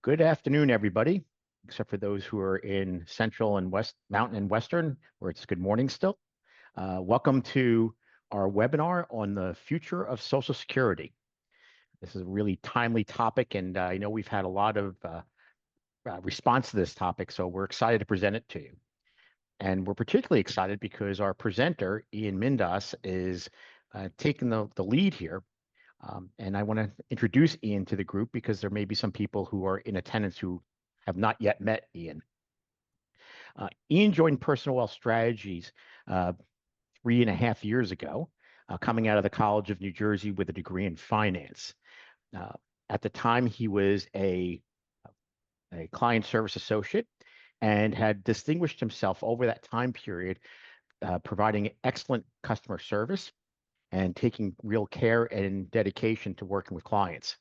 Good afternoon, everybody, except for those who are in Central and West Mountain and Western, where it's good morning still. Welcome to our webinar on the future of Social Security. This is a really timely topic, and I know we've had a lot of response to this topic, so we're excited to present it to you. And we're particularly excited because our presenter, Ian Mindas, is taking the lead here. And I want to introduce Ian to the group because there may be some people who are in attendance who have not yet met Ian. Ian joined Personal Wealth Strategies 3.5 years ago, coming out of the College of New Jersey with a degree in finance. At the time, he was a client service associate and had distinguished himself over that time period, providing excellent customer service and taking real care and dedication to working with clients.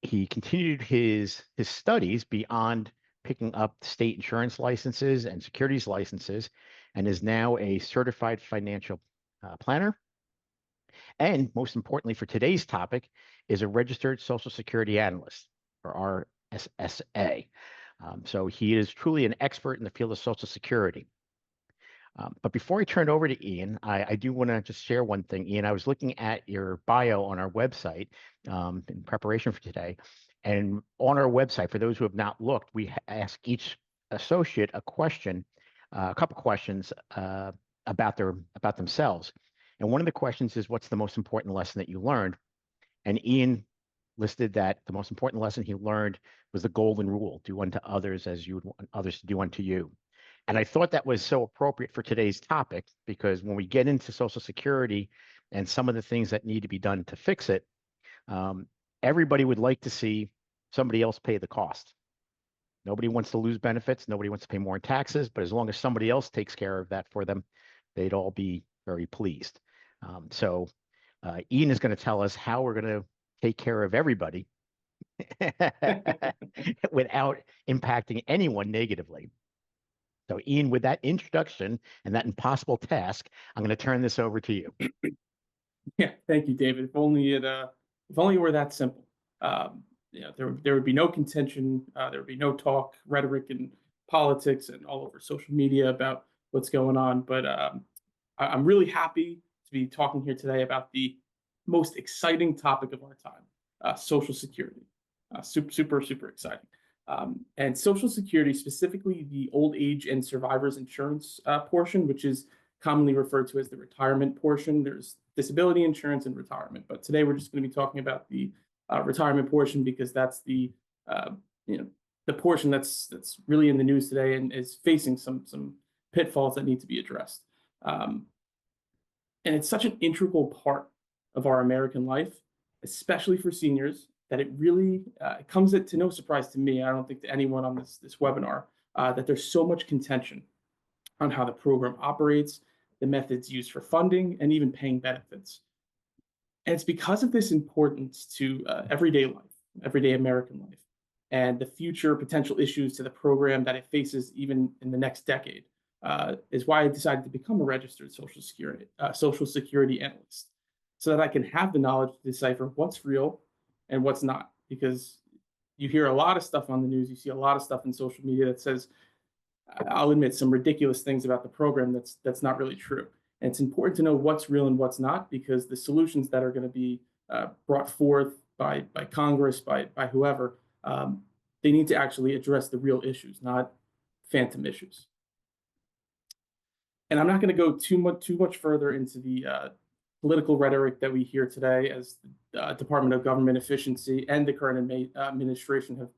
He continued his studies beyond picking up state insurance licenses and securities licenses, and is now a certified financial planner. And most importantly for today's topic, is a registered Social Security analyst, or RSSA. So he is truly an expert in the field of Social Security. But before I turn it over to Ian, I do want to just share one thing. Ian, I was looking at your bio on our website in preparation for today. And on our website, for those who have not looked, we ask each associate a question, a couple questions about themselves. And one of the questions is, what's the most important lesson that you learned? And Ian listed that the most important lesson he learned was the golden rule: do unto others as you would want others to do unto you. And I thought that was so appropriate for today's topic, because when we get into Social Security and some of the things that need to be done to fix it, everybody would like to see somebody else pay the cost. Nobody wants to lose benefits. Nobody wants to pay more in taxes. But as long as somebody else takes care of that for them, they'd all be very pleased. So Ian is going to tell us how we're going to take care of everybody without impacting anyone negatively. So Ian, with that introduction and that impossible task, I'm going to turn this over to you. Yeah, thank you, David. If only it were that simple. There would be no contention. There would be no talk, rhetoric, and politics, and all over social media about what's going on. But I'm really happy to be talking here today about the most exciting topic of our time: Social Security. Super exciting. And Social Security, specifically the old age and survivors insurance portion, which is commonly referred to as the retirement portion. There's disability insurance and retirement, but today we're just going to be talking about the retirement portion, because that's the portion that's really in the news today and is facing some pitfalls that need to be addressed. And it's such an integral part of our American life, especially for seniors, that it really comes to no surprise to me, I don't think to anyone on this webinar, that there's so much contention on how the program operates, the methods used for funding, and even paying benefits. And it's because of this importance to everyday life, everyday American life, and the future potential issues to the program that it faces even in the next decade, is why I decided to become a registered Social Security analyst, so that I can have the knowledge to decipher what's real and what's not. Because you hear a lot of stuff on the news, you see a lot of stuff in social media that says, I'll admit, some ridiculous things about the program that's not really true. And it's important to know what's real and what's not, because the solutions that are going to be brought forth by Congress, by whoever, they need to actually address the real issues, not phantom issues. And I'm not going to go too much further into the political rhetoric that we hear today, as the Department of Government Efficiency and the current administration have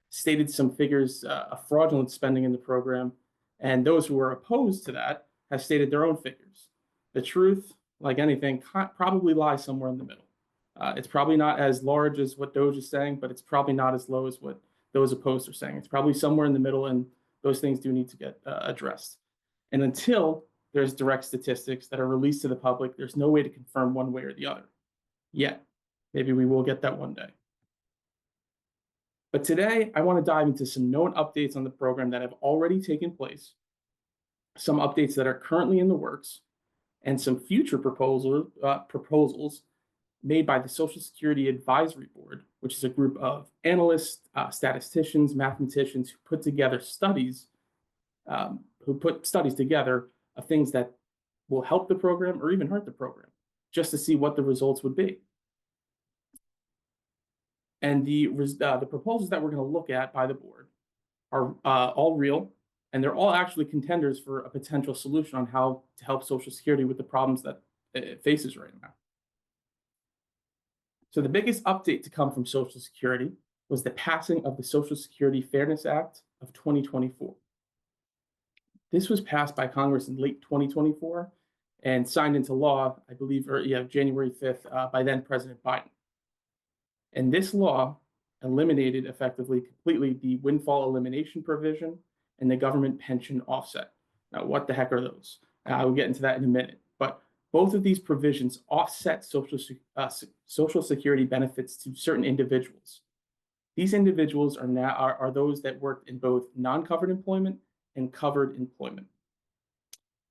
stated some figures of fraudulent spending in the program, and those who are opposed to that have stated their own figures. The truth, like anything, probably lies somewhere in the middle. It's probably not as large as what Doge is saying, but it's probably not as low as what those opposed are saying. It's probably somewhere in the middle, and those things do need to get addressed. And until there's direct statistics that are released to the public, there's no way to confirm one way or the other yet. Maybe we will get that one day. But today, I want to dive into some known updates on the program that have already taken place, some updates that are currently in the works, and some future proposals made by the Social Security Advisory Board, which is a group of analysts, statisticians, mathematicians who put studies together of things that will help the program or even hurt the program, just to see what the results would be. And the proposals that we're going to look at by the board are all real, and they're all actually contenders for a potential solution on how to help Social Security with the problems that it faces right now. So the biggest update to come from Social Security was the passing of the Social Security Fairness Act of 2024. This was passed by Congress in late 2024 and signed into law, I believe, January 5th by then President Biden. And this law eliminated effectively completely the Windfall Elimination Provision and the government pension offset. Now, what the heck are those? We'll get into that in a minute. But both of these provisions offset Social Security benefits to certain individuals. These individuals are those that worked in both non-covered employment and covered employment.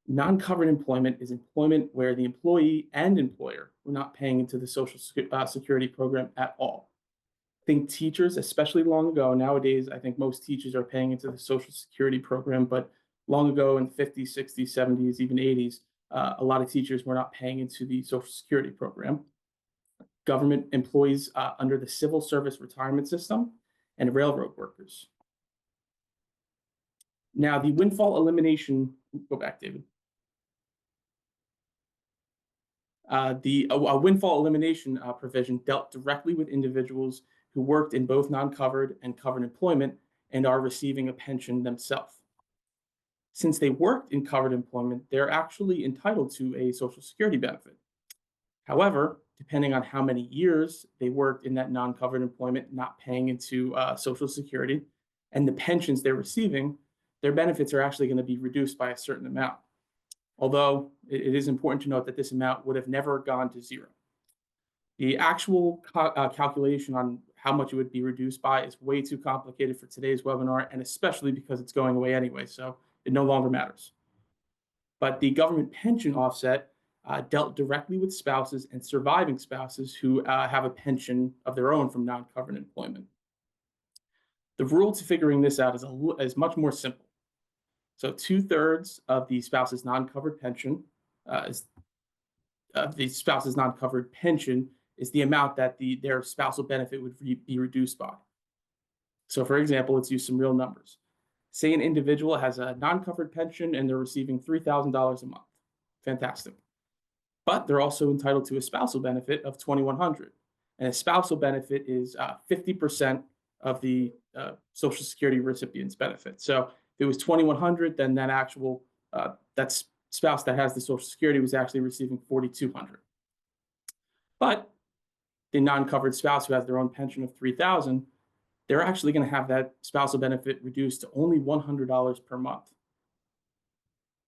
Non-covered employment is employment where the employee and employer were not paying into the Social Security program at all. Think teachers, especially long ago. Nowadays, I think most teachers are paying into the Social Security program, but long ago in the 50s, 60s, 70s, even 80s, a lot of teachers were not paying into the Social Security program. Government employees under the civil service retirement system, and railroad workers. Now, the windfall elimination, go back, David. The windfall elimination provision dealt directly with individuals who worked in both non-covered and covered employment and are receiving a pension themselves. Since they worked in covered employment, they're actually entitled to a Social Security benefit. However, depending on how many years they worked in that non-covered employment, not paying into Social Security, and the pensions they're receiving, their benefits are actually going to be reduced by a certain amount. Although it is important to note that this amount would have never gone to zero. The actual calculation on how much it would be reduced by is way too complicated for today's webinar, and especially because it's going away anyway, so it no longer matters. But the government pension offset dealt directly with spouses and surviving spouses who have a pension of their own from non-covered employment. The rule to figuring this out is much more simple. So 2/3 of the spouse's non-covered pension is the amount that their spousal benefit would be reduced by. So for example, let's use some real numbers. Say an individual has a non-covered pension and they're receiving $3,000 a month. Fantastic. But they're also entitled to a spousal benefit of $2,100. And a spousal benefit is 50% of the Social Security recipient's benefit. So if it was $2,100, then that spouse that has the Social Security was actually receiving $4,200. But the non-covered spouse who has their own pension of $3,000, they're actually going to have that spousal benefit reduced to only $100 per month.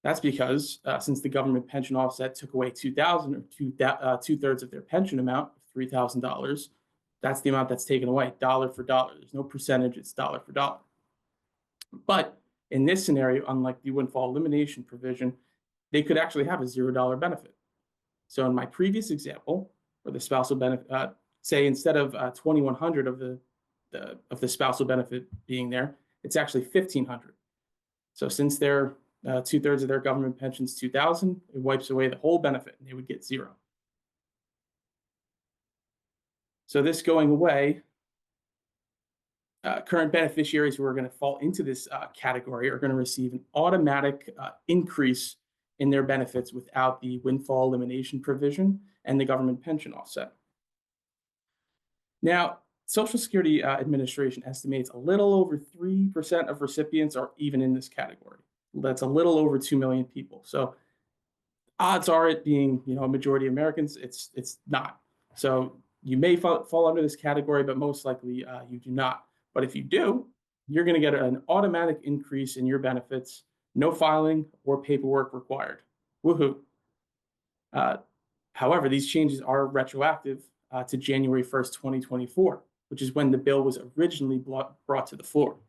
That's because since the government pension offset took away $2,000 or 2/3 of their pension amount of $3,000, that's the amount that's taken away, dollar for dollar. There's no percentage, it's dollar for dollar. But in this scenario, unlike the windfall elimination provision, they could actually have a $0 benefit. So in my previous example, where the spousal benefit, say instead of $2,100 of the spousal benefit being there, it's actually $1,500. So since they're 2/3 of their government pensions $2,000, it wipes away the whole benefit, and they would get $0. So this going away, current beneficiaries who are going to fall into this category are going to receive an automatic increase in their benefits without the windfall elimination provision and the government pension offset. Now, Social Security Administration estimates a little over 3% of recipients are even in this category. That's a little over 2 million people. So odds are it being, a majority of Americans, it's not. So you may fall under this category, but most likely you do not. But if you do, you're going to get an automatic increase in your benefits, no filing or paperwork required. Woohoo. However, these changes are retroactive to January 1st, 2024, which is when the bill was originally brought to the floor.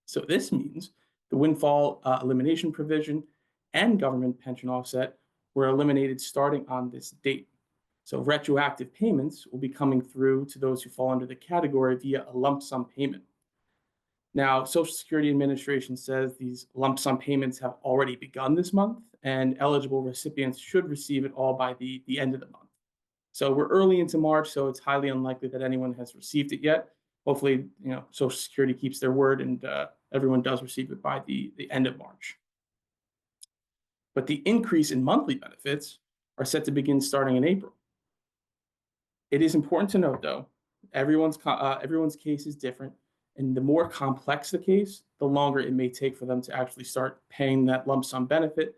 So this means the windfall elimination provision and government pension offset were eliminated starting on this date. So retroactive payments will be coming through to those who fall under the category via a lump sum payment. Now, Social Security Administration says these lump sum payments have already begun this month, and eligible recipients should receive it all by the end of the month. So we're early into March, so it's highly unlikely that anyone has received it yet. Hopefully, Social Security keeps their word and everyone does receive it by the end of March. But the increase in monthly benefits are set to begin starting in April. It is important to note, though, everyone's case is different, and the more complex the case, the longer it may take for them to actually start paying that lump sum benefit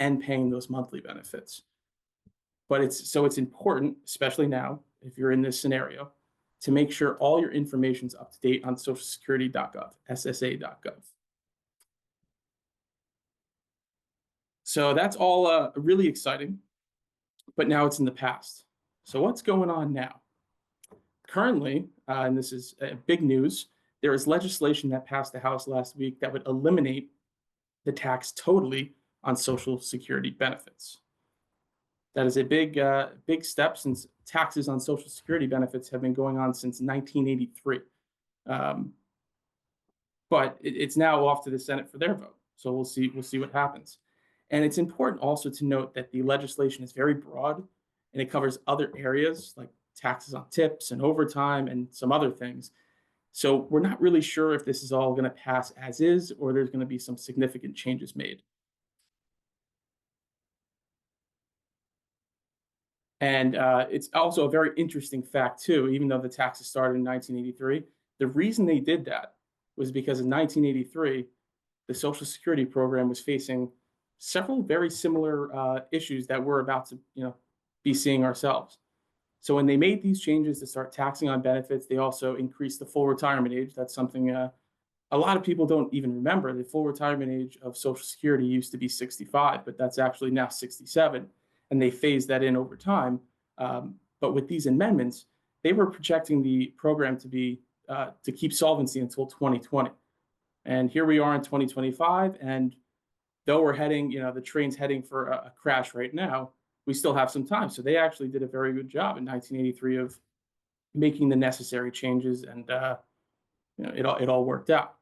and paying those monthly benefits. But it's important, especially now, if you're in this scenario, to make sure all your information is up to date on socialsecurity.gov, SSA.gov. So that's all really exciting, but now it's in the past. So what's going on now? Currently, and this is big news, there is legislation that passed the House last week that would eliminate the tax totally on Social Security benefits. That is a big step, since taxes on Social Security benefits have been going on since 1983. But it's now off to the Senate for their vote. So we'll see what happens. And it's important also to note that the legislation is very broad, and it covers other areas like taxes on tips and overtime and some other things. So we're not really sure if this is all going to pass as is, or there's going to be some significant changes made. And it's also a very interesting fact, too, even though the taxes started in 1983, the reason they did that was because in 1983, the Social Security program was facing several very similar issues that we're about to be seeing ourselves. So when they made these changes to start taxing on benefits, they also increased the full retirement age. That's something a lot of people don't even remember. The full retirement age of Social Security used to be 65, but that's actually now 67. And they phased that in over time. But with these amendments, they were projecting the program to be to keep solvency until 2020. And here we are in 2025, and though we're heading, the train's heading for a crash right now, we still have some time. So they actually did a very good job in 1983 of making the necessary changes, and it all worked out.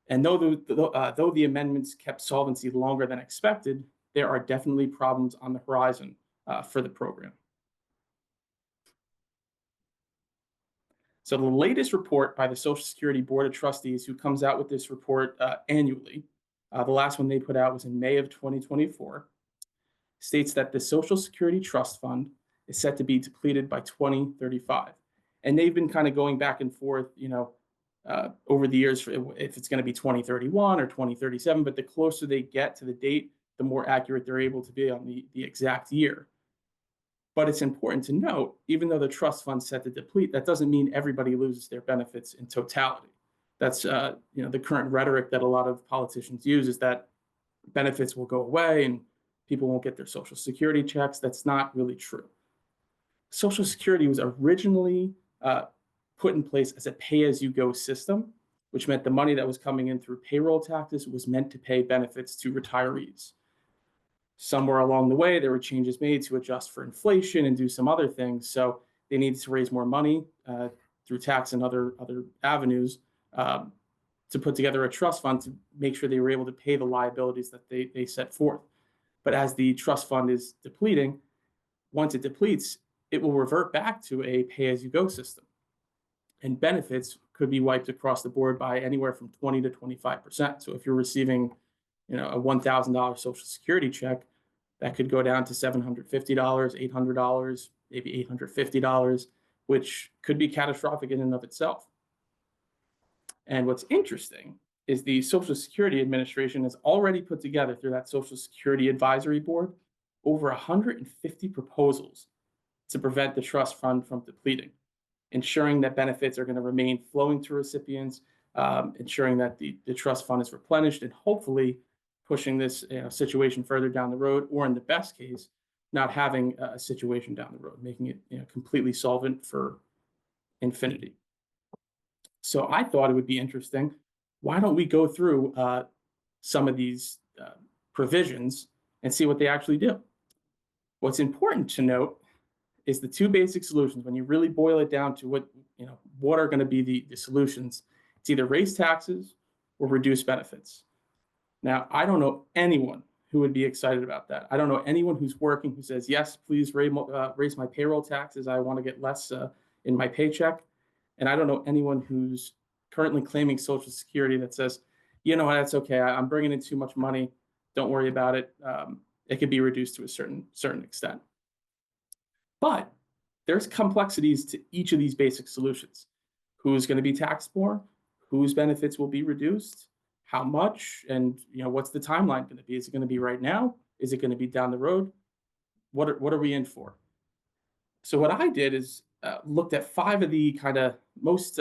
And though the amendments kept solvency longer than expected, there are definitely problems on the horizon for the program. So the latest report by the Social Security Board of Trustees, who comes out with this report annually, the last one they put out was in May of 2024, states that the Social Security Trust Fund is set to be depleted by 2035. And they've been kind of going back and forth, over the years, if it's going to be 2031 or 2037, but the closer they get to the date, the more accurate they're able to be on the exact year. But it's important to note, even though the trust fund's set to deplete, that doesn't mean everybody loses their benefits in totality. That's the current rhetoric that a lot of politicians use, is that benefits will go away and people won't get their Social Security checks. That's not really true. Social Security was originally put in place as a pay-as-you-go system, which meant the money that was coming in through payroll taxes was meant to pay benefits to retirees. Somewhere along the way, there were changes made to adjust for inflation and do some other things. So they needed to raise more money through tax and other avenues to put together a trust fund to make sure they were able to pay the liabilities that they set forth. But as the trust fund is depleting, once it depletes, it will revert back to a pay-as-you-go system. And benefits could be wiped across the board by anywhere from 20 to 25%. So if you're receiving a $1,000 Social Security check, that could go down to $750, $800, maybe $850, which could be catastrophic in and of itself. And what's interesting is the Social Security Administration has already put together, through that Social Security Advisory Board, over 150 proposals to prevent the trust fund from depleting, ensuring that benefits are going to remain flowing to recipients, ensuring that the trust fund is replenished, and hopefully pushing this situation further down the road, or in the best case, not having a situation down the road, making it completely solvent for infinity. So I thought it would be interesting. Why don't we go through some of these provisions and see what they actually do? What's important to note is the two basic solutions. When you really boil it down to what are going to be the solutions, it's either raise taxes or reduce benefits. Now, I don't know anyone who would be excited about that. I don't know anyone who's working who says, yes, please raise my payroll taxes. I want to get less in my paycheck. And I don't know anyone who's currently claiming Social Security that says, you know what, that's okay. I'm bringing in too much money. Don't worry about it. It could be reduced to a certain extent. But there's complexities to each of these basic solutions. Who's going to be taxed more? Whose benefits will be reduced? How much? And what's the timeline going to be? Is it going to be right now? Is it going to be down the road? What are we in for? So what I did is looked at 5 of the kind of most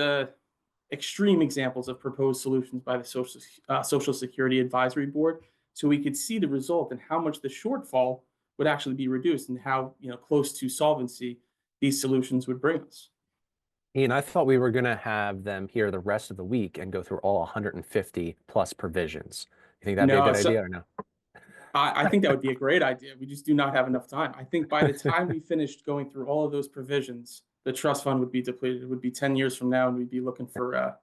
extreme examples of proposed solutions by the Social Security Advisory Board, so we could see the result and how much the shortfall would actually be reduced and how close to solvency these solutions would bring us. Ian, I thought we were going to have them here the rest of the week and go through all 150 plus provisions. You think that'd be a good idea or no? I think that would be a great idea. We just do not have enough time. I think by the time we finished going through all of those provisions, the trust fund would be depleted. It would be 10 years from now, and we'd be looking for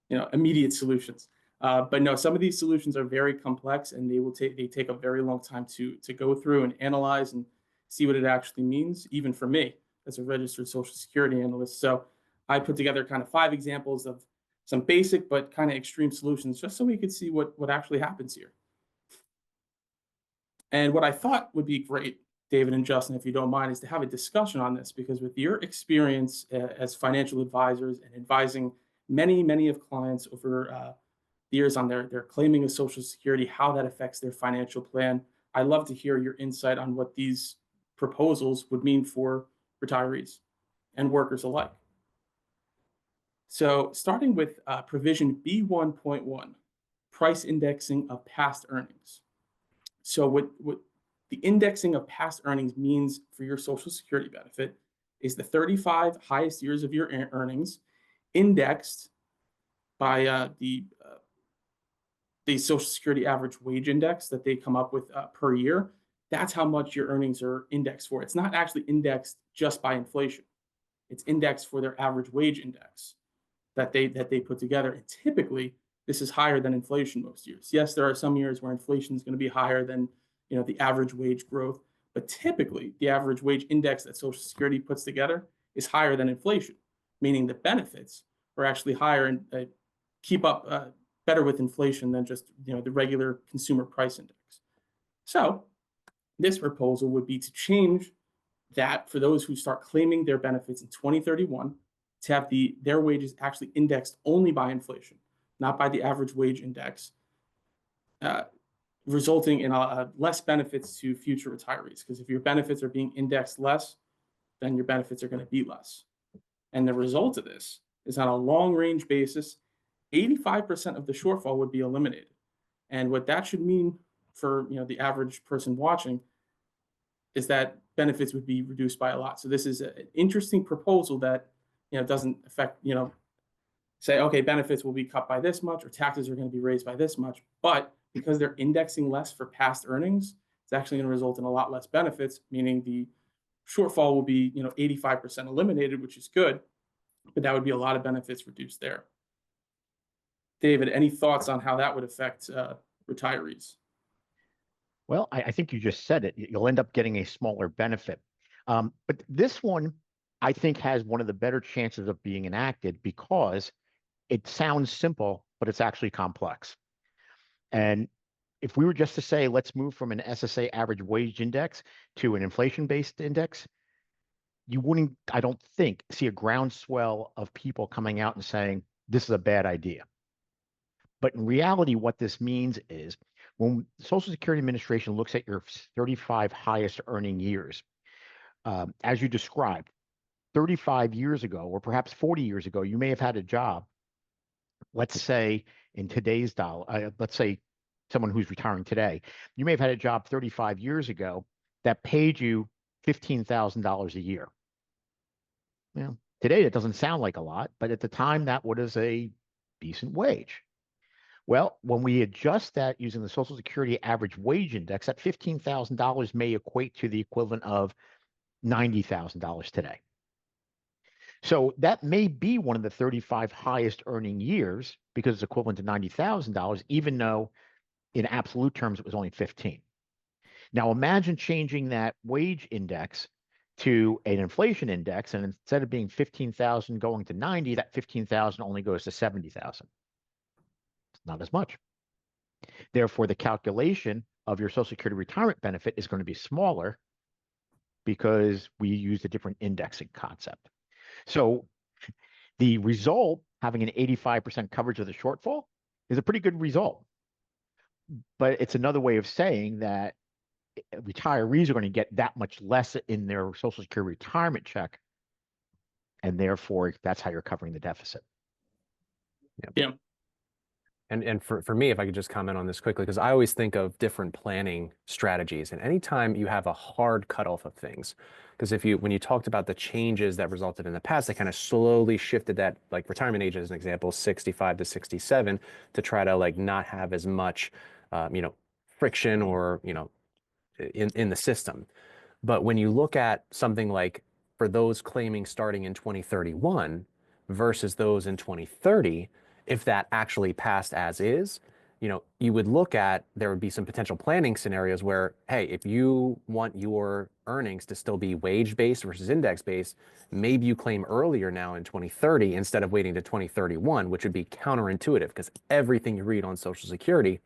immediate solutions. But no, some of these solutions are very complex, and they take a very long time to go through and analyze and see what it actually means, even for me as a registered Social Security analyst. So I put together kind of 5 examples of some basic but kind of extreme solutions, just so we could see what actually happens here. And what I thought would be great, David and Justin, if you don't mind, is to have a discussion on this, because with your experience as financial advisors and advising many of clients over the years on their claiming of Social Security, how that affects their financial plan, I'd love to hear your insight on what these proposals would mean for retirees and workers alike. So starting with provision B1.1, price indexing of past earnings. So what the indexing of past earnings means for your Social Security benefit is the 35 highest years of your earnings indexed by the Social Security average wage index that they come up with per year. That's how much your earnings are indexed for. It's not actually indexed just by inflation. It's indexed for their average wage index that they put together. And typically, this is higher than inflation most years. Yes, there are some years where inflation is going to be higher than the average wage growth, but typically the average wage index that Social Security puts together is higher than inflation, meaning the benefits are actually higher and keep up better with inflation than just the regular consumer price index. So this proposal would be to change that for those who start claiming their benefits in 2031 to have their wages actually indexed only by inflation, not by the average wage index, resulting in less benefits to future retirees. Because if your benefits are being indexed less, then your benefits are going to be less. And the result of this is, on a long-range basis, 85% of the shortfall would be eliminated. And what that should mean for the average person watching is that benefits would be reduced by a lot. So this is an interesting proposal that doesn't affect say, okay, benefits will be cut by this much or taxes are going to be raised by this much, but because they're indexing less for past earnings, it's actually going to result in a lot less benefits, meaning the shortfall will be 85% eliminated, which is good, but that would be a lot of benefits reduced there. David, any thoughts on how that would affect retirees? Well, I think you just said it. You'll end up getting a smaller benefit. But this one, I think, has one of the better chances of being enacted because it sounds simple, but it's actually complex. And if we were just to say, let's move from an SSA average wage index to an inflation-based index, you wouldn't, I don't think, see a groundswell of people coming out and saying, this is a bad idea. But in reality, what this means is when the Social Security Administration looks at your 35 highest earning years, as you described, 35 years ago, or perhaps 40 years ago, you may have had a job, let's say in today's dollar, let's say someone who's retiring today, you may have had a job 35 years ago that paid you $15,000 a year. Today it doesn't sound like a lot, but at the time that was a decent wage. Well, when we adjust that using the Social Security average wage index, that $15,000 may equate to the equivalent of $90,000 today. So that may be one of the 35 highest earning years because it's equivalent to $90,000, even though in absolute terms it was only 15. Now imagine changing that wage index to an inflation index, and instead of being 15,000 going to 90, that 15,000 only goes to 70,000. It's not as much. Therefore, the calculation of your Social Security retirement benefit is going to be smaller because we use a different indexing concept. So the result, having an 85% coverage of the shortfall, is a pretty good result. But it's another way of saying that retirees are going to get that much less in their Social Security retirement check, and therefore that's how you're covering the deficit. Yeah. And for me, if I could just comment on this quickly, because I always think of different planning strategies. And anytime you have a hard cutoff of things, because when you talked about the changes that resulted in the past, they kind of slowly shifted that, like retirement age as an example, 65 to 67, to try to like not have as much, friction or, in the system. But when you look at something like for those claiming starting in 2031 versus those in 2030, if that actually passed as is, you would look at, there would be some potential planning scenarios where, hey, if you want your earnings to still be wage-based versus index-based, maybe you claim earlier now in 2030 instead of waiting to 2031, which would be counterintuitive because everything you read on Social Security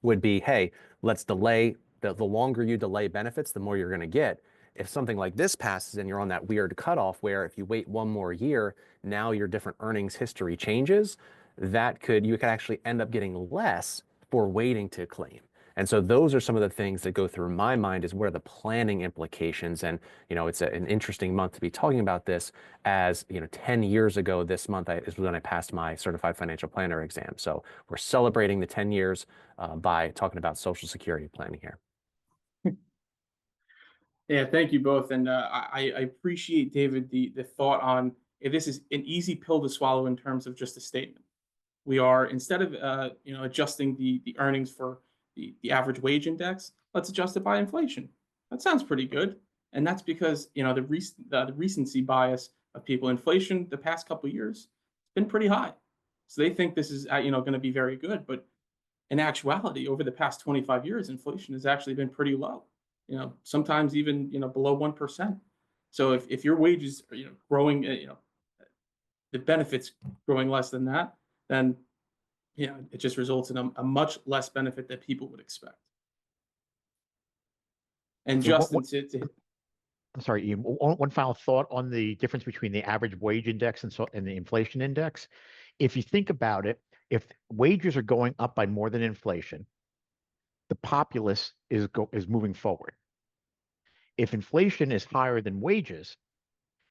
would be, hey, let's delay. The longer you delay benefits, the more you're going to get. If something like this passes and you're on that weird cutoff where if you wait one more year, now your different earnings history changes, you could actually end up getting less for waiting to claim. And so those are some of the things that go through my mind is where the planning implications, and it's an interesting month to be talking about this, as 10 years ago this month is when I passed my certified financial planner exam. So we're celebrating the 10 years by talking about Social Security planning here. Yeah, thank you both. And I appreciate, David, the thought on if this is an easy pill to swallow in terms of just a statement. We are, instead of adjusting the earnings for the average wage index, let's adjust it by inflation. That sounds pretty good. And that's because the recency bias of people, inflation the past couple of years, it's been pretty high. So they think this is going to be very good, but in actuality, over the past 25 years, inflation has actually been pretty low. Sometimes even below 1%. So if your wages are growing, the benefits growing less than that, then it just results in a much less benefit that people would expect. And Justin, I'm sorry, Ian, one final thought on the difference between the average wage index and the inflation index. If you think about it, if wages are going up by more than inflation, the populace is moving forward. If inflation is higher than wages,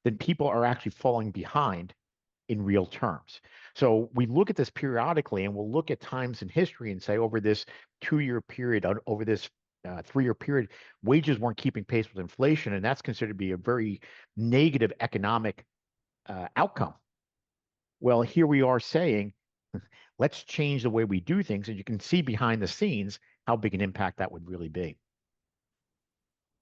then people are actually falling behind in real terms. So we look at this periodically, and we'll look at times in history and say over this 2-year period, over this 3-year period, wages weren't keeping pace with inflation, and that's considered to be a very negative economic outcome. Well, here we are saying, let's change the way we do things, and you can see behind the scenes how big an impact that would really be.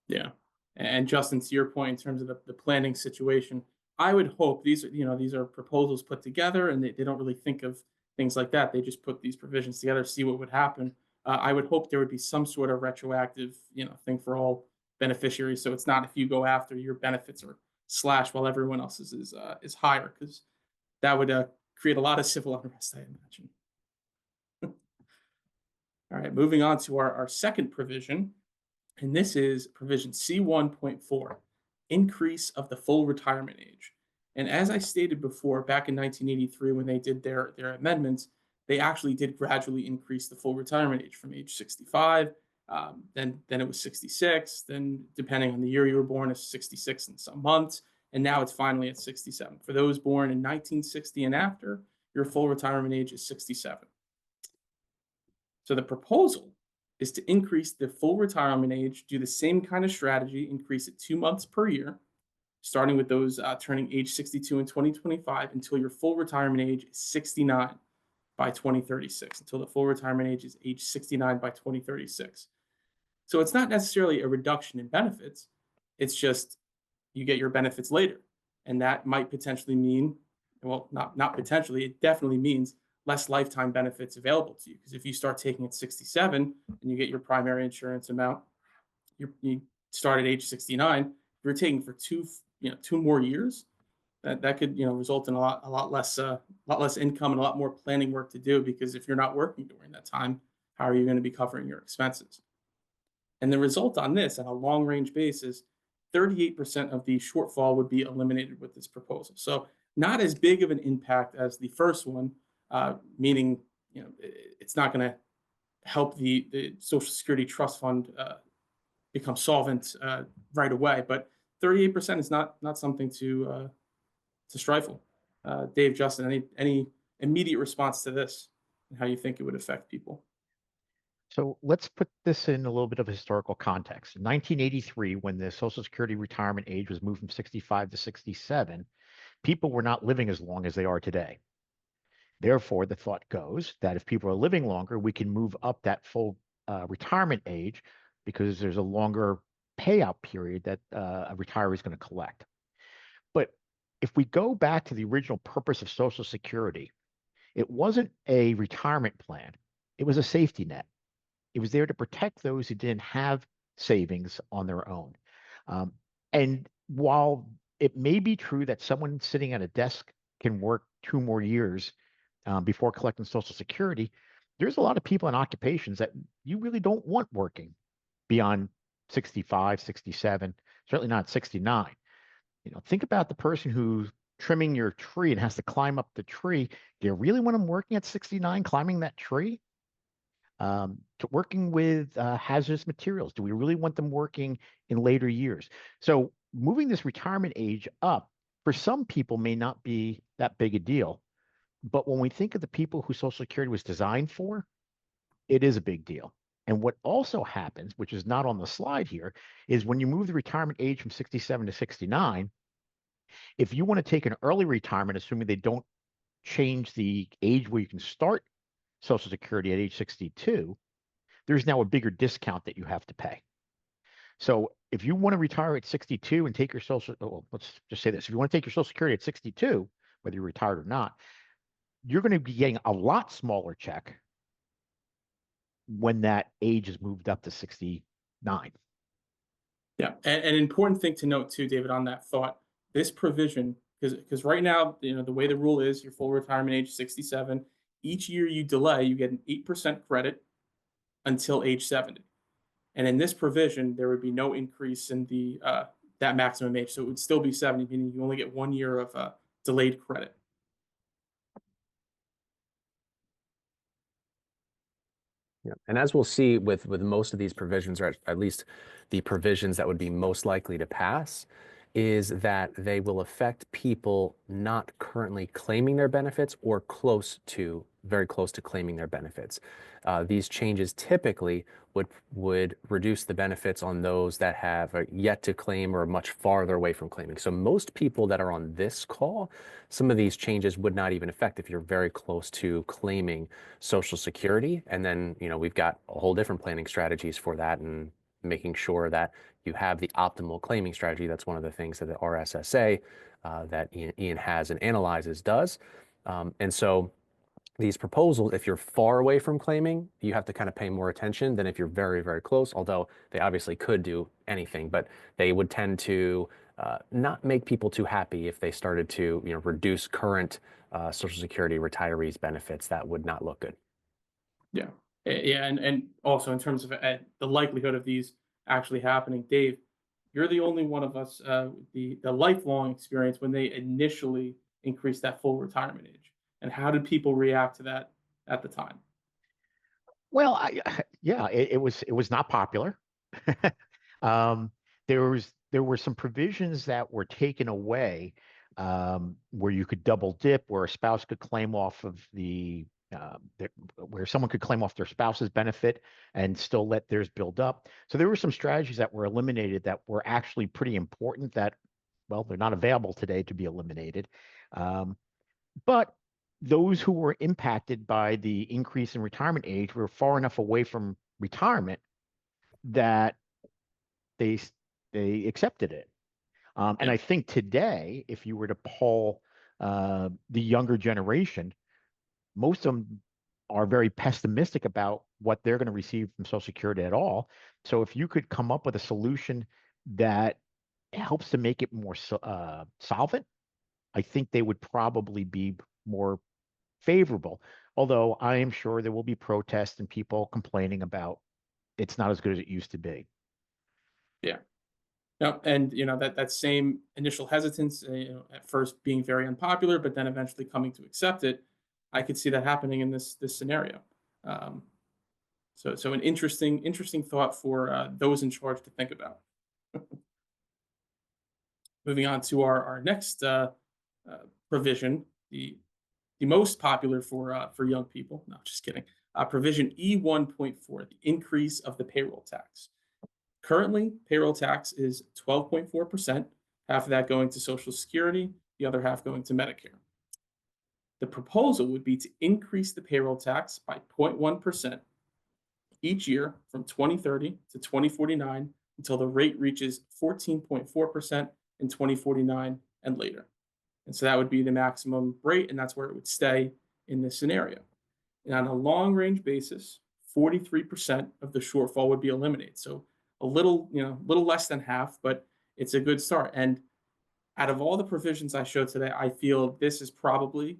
Yeah. And Justin, to your point in terms of the planning situation, I would hope these are proposals put together, and they don't really think of things like that. They just put these provisions together, see what would happen. I would hope there would be some sort of retroactive, thing for all beneficiaries. So it's not if you go after your benefits are slashed while everyone else's is higher, because that would create a lot of civil unrest, I imagine. All right, moving on to our second provision. And this is provision C1.4, increase of the full retirement age. And as I stated before, back in 1983, when they did their amendments, they actually did gradually increase the full retirement age from age 65. Then it was 66. Then, depending on the year you were born, it's 66 and some months. And now it's finally at 67. For those born in 1960 and after, your full retirement age is 67. So the proposal is to increase the full retirement age, do the same kind of strategy, increase it 2 months per year, starting with those turning age 62 in 2025 until your full retirement age is 69 by 2036, until the full retirement age is age 69 by 2036. So it's not necessarily a reduction in benefits. It's just you get your benefits later. And that might potentially mean, well, not potentially, it definitely means less lifetime benefits available to you. Because if you start taking at 67 and you get your primary insurance amount, you start at age 69, if you're taking for two more years, that could result in a lot less income and a lot more planning work to do, because if you're not working during that time, how are you going to be covering your expenses? And the result on this, on a long range basis, 38% of the shortfall would be eliminated with this proposal. So not as big of an impact as the first one, meaning it's not going to help the Social Security Trust Fund become solvent right away. But 38% is not something to stifle. Dave, Justin, any immediate response to this and how you think it would affect people? So let's put this in a little bit of historical context. In 1983, when the Social Security retirement age was moved from 65 to 67, people were not living as long as they are today. Therefore, the thought goes that if people are living longer, we can move up that full retirement age because there's a longer payout period that a retiree is going to collect. But if we go back to the original purpose of Social Security, it wasn't a retirement plan, it was a safety net. It was there to protect those who didn't have savings on their own. And while it may be true that someone sitting at a desk can work 2 more years before collecting Social Security, there's a lot of people in occupations that you really don't want working beyond 65, 67, certainly not 69. Think about the person who's trimming your tree and has to climb up the tree. Do you really want them working at 69, climbing that tree? To working with hazardous materials. Do we really want them working in later years? So moving this retirement age up for some people may not be that big a deal. But when we think of the people who Social Security was designed for, it is a big deal. And what also happens, which is not on the slide here, is when you move the retirement age from 67 to 69, if you want to take an early retirement, assuming they don't change the age where you can start Social Security at age 62, there's now a bigger discount that you have to pay. So if you want to retire at 62 and take your let's just say this. If you want to take your Social Security at 62, whether you're retired or not, you're going to be getting a lot smaller check when that age is moved up to 69. Yeah, and an important thing to note too, David, on that thought, this provision, because right now, the way the rule is, your full retirement age 67. Each year you delay, you get an 8% credit until age 70. And in this provision, there would be no increase in the that maximum age, so it would still be 70, meaning you only get 1 year of delayed credit. Yeah. And as we'll see with most of these provisions, or at least the provisions that would be most likely to pass, is that they will affect people not currently claiming their benefits or very close to claiming their benefits. These changes typically would reduce the benefits on those that have yet to claim or much farther away from claiming. So most people that are on this call, some of these changes would not even affect if you're very close to claiming Social Security. And then, we've got a whole different planning strategies for that and making sure that you have the optimal claiming strategy. That's one of the things that the RSSA that Ian has and analyzes does. And so these proposals, if you're far away from claiming, you have to kind of pay more attention than if you're very, very close, although they obviously could do anything, but they would tend to not make people too happy if they started to reduce current Social Security retirees benefits. That would not look good. Yeah, yeah, and also in terms of the likelihood of these actually happening, Dave, you're the only one of us the lifelong experience when they initially increased that full retirement age, and how did people react to that at the time? Well, yeah, it was not popular. um, there were some provisions that were taken away where you could double dip, where a spouse could claim off of where someone could claim off their spouse's benefit and still let theirs build up. So there were some strategies that were eliminated that were actually pretty important that, well, they're not available today to be eliminated. But those who were impacted by the increase in retirement age were far enough away from retirement that they accepted it. And I think today, if you were to poll the younger generation, most of them are very pessimistic about what they're going to receive from Social Security at all. So if you could come up with a solution that helps to make it more solvent, I think they would probably be more favorable. Although I am sure there will be protests and people complaining about it's not as good as it used to be. Yeah. No, and that same initial hesitance, at first being very unpopular, but then eventually coming to accept it, I could see that happening in this scenario. Um, so an interesting thought for those in charge to think about. Moving on to our next provision, the most popular for young people. No, just kidding. Provision E1.4, the increase of the payroll tax. Currently, payroll tax is 12.4%, half of that going to Social Security, the other half going to Medicare. The proposal would be to increase the payroll tax by 0.1% each year from 2030 to 2049 until the rate reaches 14.4% in 2049 and later. And so that would be the maximum rate, and that's where it would stay in this scenario. And on a long range basis, 43% of the shortfall would be eliminated. So a little less than half, but it's a good start. And out of all the provisions I showed today, I feel this is probably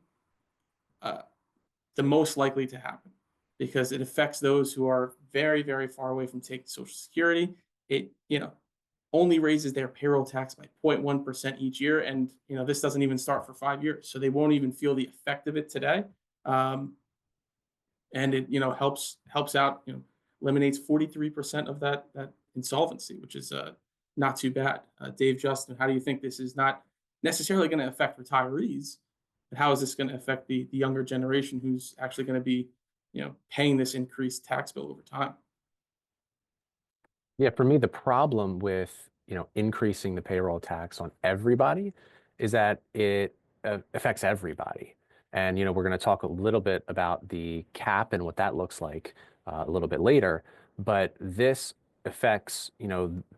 the most likely to happen because it affects those who are very, very far away from taking Social Security. It, only raises their payroll tax by 0.1% each year. And, this doesn't even start for 5 years. So they won't even feel the effect of it today. And it, helps out, eliminates 43% of that insolvency, which is not too bad. Dave, Justin, how do you think this is not necessarily going to affect retirees, but how is this going to affect the younger generation who's actually going to be, paying this increased tax bill over time? Yeah, for me, the problem with, increasing the payroll tax on everybody is that it affects everybody. And, we're going to talk a little bit about the cap and what that looks like a little bit later. But this affects,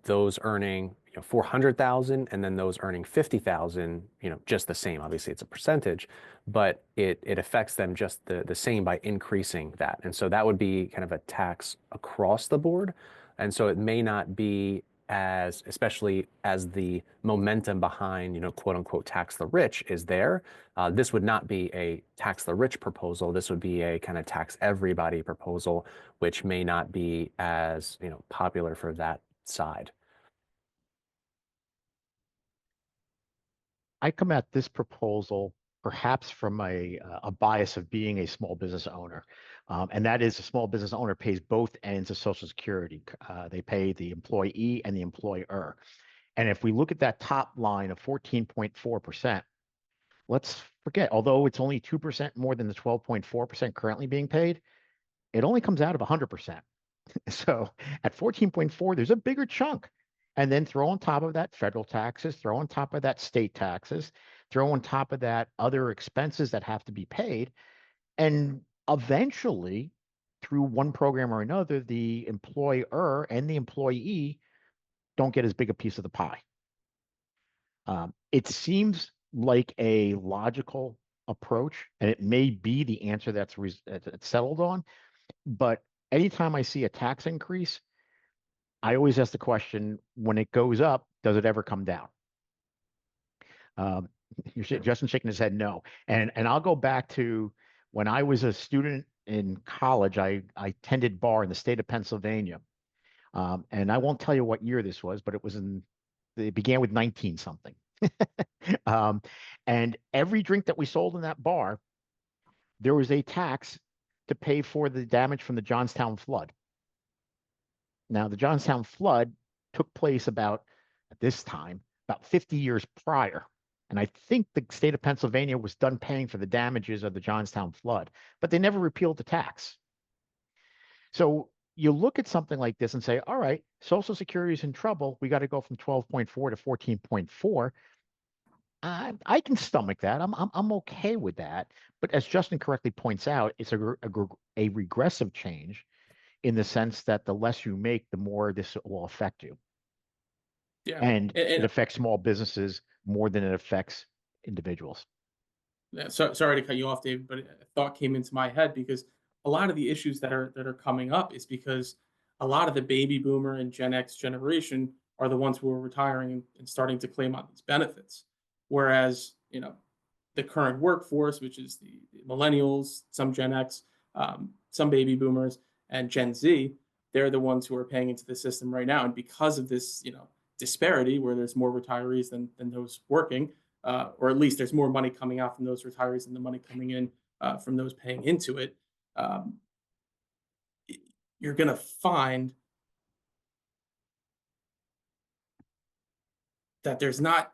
those earning, 400,000 and then those earning 50,000, just the same. Obviously, it's a percentage, but it affects them just the same by increasing that. And so that would be kind of a tax across the board. And so it may not be as, especially as the momentum behind, quote unquote, tax the rich is there. This would not be a tax the rich proposal. This would be a kind of tax everybody proposal, which may not be as, popular for that side. I come at this proposal perhaps from a bias of being a small business owner. And that is a small business owner pays both ends of Social Security. They pay the employee and the employer. And if we look at that top line of 14.4%, let's forget, although it's only 2% more than the 12.4% currently being paid, it only comes out of 100%. So at 14.4, there's a bigger chunk. And then throw on top of that federal taxes, throw on top of that state taxes, throw on top of that other expenses that have to be paid. And eventually, through one program or another, the employer and the employee don't get as big a piece of the pie. It seems like a logical approach, and it may be the answer that's settled on. But anytime I see a tax increase, I always ask the question, when it goes up, does it ever come down? Justin shaking his head no. And I'll go back to when I was a student in college, I attended bar in the state of Pennsylvania. And I won't tell you what year this was, but it began with 19 something. And every drink that we sold in that bar, there was a tax to pay for the damage from the Johnstown flood. Now, the Johnstown flood took place at this time, about 50 years prior. And I think the state of Pennsylvania was done paying for the damages of the Johnstown flood, but they never repealed the tax. So you look at something like this and say, all right, Social Security is in trouble. We got to go from 12.4 to 14.4. I can stomach that. I'm okay with that. But as Justin correctly points out, it's a regressive change in the sense that the less you make, the more this will affect you. Yeah. And it And affects small businesses more than it affects individuals. sorry to cut you off, David, but a thought came into my head because a lot of the issues that are coming up is because a lot of the baby boomer and Gen X generation are the ones who are retiring and starting to claim on these benefits. Whereas, the current workforce, which is the millennials, some Gen X, some baby boomers, and Gen Z, they're the ones who are paying into the system right now. And because of this, disparity where there's more retirees than those working, or at least there's more money coming out from those retirees than the money coming in from those paying into it, um, you're going to find that there's not,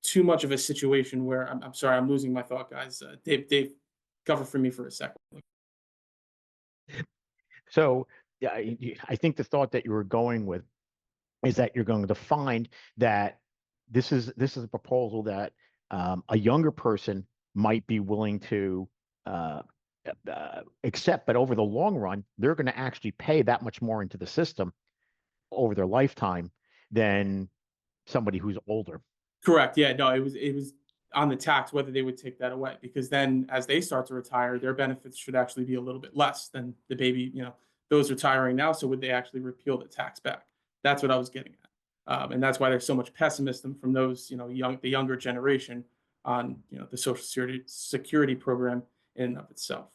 too much of a situation where I'm sorry, I'm losing my thought, guys. Dave, cover for me for a second. So yeah, I think the thought that you were going with is that you're going to find that this is a proposal that a younger person might be willing to uh, accept, but over the long run, they're going to actually pay that much more into the system over their lifetime than somebody who's older. Correct. Yeah. No, it was on the tax whether they would take that away because then as they start to retire, their benefits should actually be a little bit less than the baby. Those retiring now. So would they actually repeal the tax back? That's what I was getting at, and that's why there's so much pessimism from those the younger generation on the Social Security program in and of itself.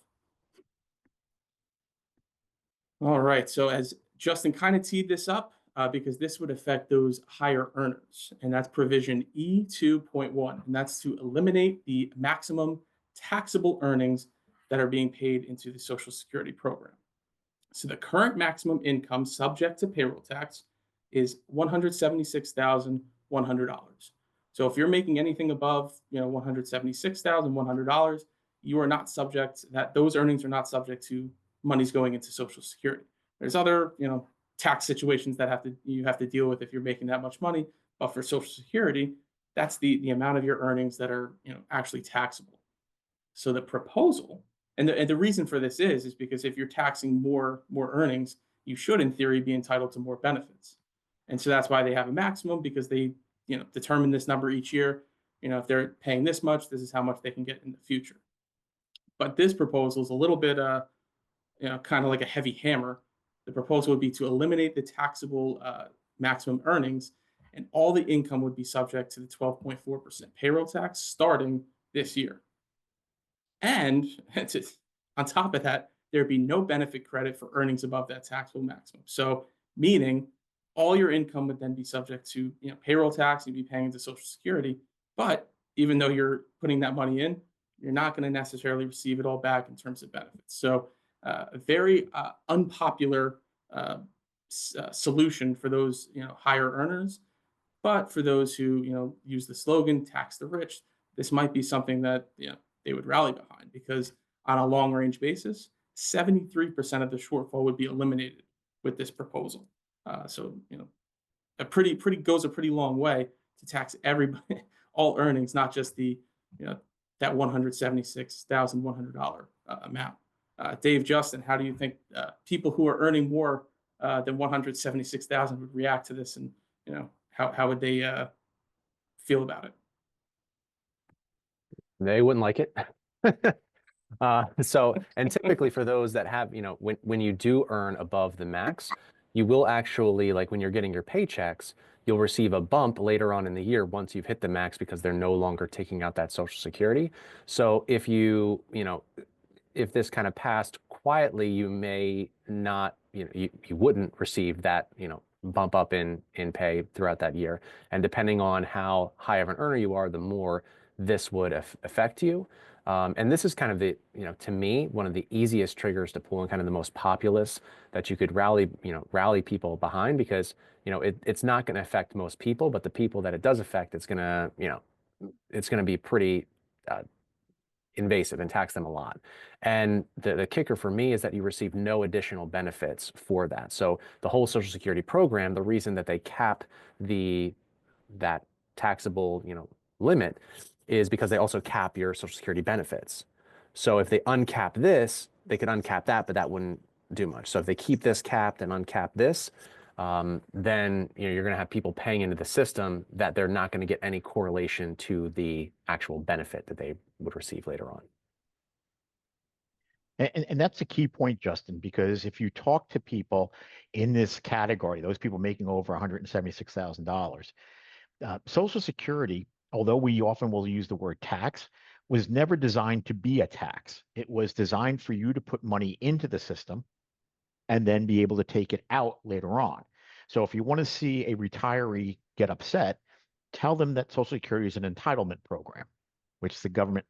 All right. So as Justin kind of teed this up, because this would affect those higher earners, and that's provision E2.1, and that's to eliminate the maximum taxable earnings that are being paid into the Social Security program. So the current maximum income subject to payroll tax is $176,100. So if you're making anything above, $176,100, you are not subject that those earnings are not subject to monies going into Social Security. There's other, tax situations that you have to deal with if you're making that much money, but for Social Security, that's the amount of your earnings that are, actually taxable. So the proposal and the reason for this is because if you're taxing more earnings, you should in theory be entitled to more benefits. And so that's why they have a maximum because they, determine this number each year. If they're paying this much, this is how much they can get in the future. But this proposal is a little bit kind of like a heavy hammer. The proposal would be to eliminate the taxable maximum earnings, and all the income would be subject to the 12.4% payroll tax starting this year. And on top of that, there'd be no benefit credit for earnings above that taxable maximum. So, meaning all your income would then be subject to payroll tax, you'd be paying into Social Security. But even though you're putting that money in, you're not going to necessarily receive it all back in terms of benefits. So, a very unpopular solution for those higher earners. But for those who use the slogan "tax the rich," this might be something that they would rally behind because on a long range basis, 73% of the shortfall would be eliminated with this proposal. So a pretty goes a pretty long way to tax everybody, all earnings, not just the that $176,100 amount. Dave, Justin, how do you think people who are earning more than 176,000 would react to this, and how would they feel about it? They wouldn't like it. And typically for those that have, when you do earn above the max, you will actually, like when you're getting your paychecks, you'll receive a bump later on in the year once you've hit the max because they're no longer taking out that Social Security. So if if this kind of passed quietly, you may not, you wouldn't receive that, bump up in pay throughout that year. And depending on how high of an earner you are, the more this would affect you. And this is kind of the, to me, one of the easiest triggers to pull and kind of the most populous that you could rally people behind because, it's not going to affect most people, but the people that it does affect, it's going to be pretty invasive and tax them a lot. And the kicker for me is that you receive no additional benefits for that. So the whole Social Security program, the reason that they cap that taxable, limit is because they also cap your Social Security benefits. So if they uncap this, they could uncap that, but that wouldn't do much. So if they keep this capped and uncap this, then you're going to have people paying into the system that they're not going to get any correlation to the actual benefit that they would receive later on. And that's a key point, Justin, because if you talk to people in this category, those people making over $176,000, Social Security, although we often will use the word tax, was never designed to be a tax. It was designed for you to put money into the system and then be able to take it out later on. So if you want to see a retiree get upset, tell them that Social Security is an entitlement program, which the government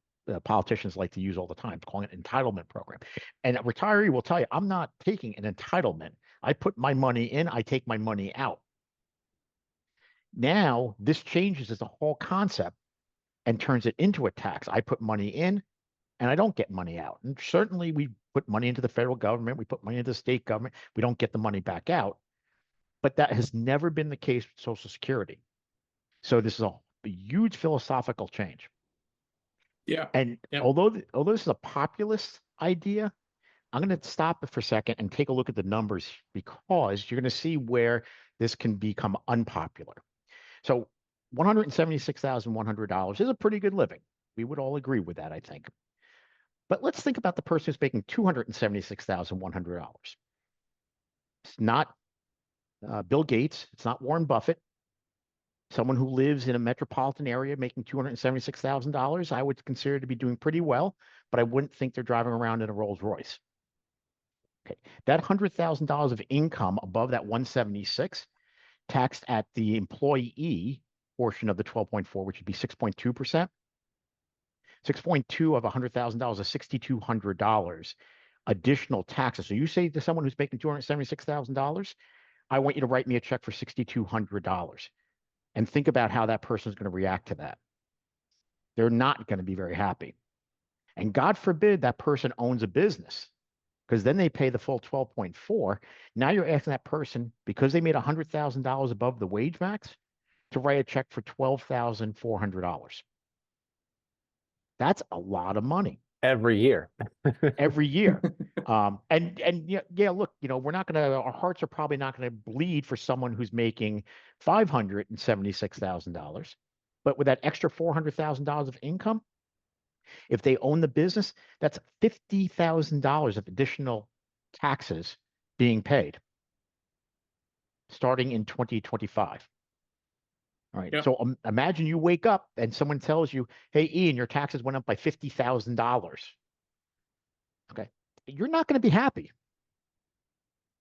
politicians like to use all the time, calling it entitlement program. And a retiree will tell you, I'm not taking an entitlement. I put my money in, I take my money out. Now, this changes the whole concept and turns it into a tax. I put money in and I don't get money out. And certainly we put money into the federal government, we put money into the state government, we don't get the money back out. But that has never been the case with Social Security. So this is a huge philosophical change. Yeah. And although this is a populist idea, I'm going to stop it for a second and take a look at the numbers because you're going to see where this can become unpopular. So $176,100 is a pretty good living. We would all agree with that, I think. But let's think about the person who's making $276,100. It's not Bill Gates. It's not Warren Buffett. Someone who lives in a metropolitan area making $276,000, I would consider to be doing pretty well, but I wouldn't think they're driving around in a Rolls Royce. Okay, that $100,000 of income above that 176 taxed at the employee portion of the 12.4, which would be 6.2%. 6.2 of $100,000 is $6,200 additional taxes. So you say to someone who's making $276,000, I want you to write me a check for $6,200 and think about how that person is going to react to that. They're not going to be very happy. And God forbid that person owns a business, because then they pay the full 12.4. Now you're asking that person, because they made $100,000 above the wage max, to write a check for $12,400. That's a lot of money. Every year. Every year. And yeah, look, we're not going to, our hearts are probably not going to bleed for someone who's making $576,000. But with that extra $400,000 of income, if they own the business, that's $50,000 of additional taxes being paid starting in 2025. All right. Yep. So imagine you wake up and someone tells you, hey, Ian, your taxes went up by $50,000. Okay. You're not going to be happy.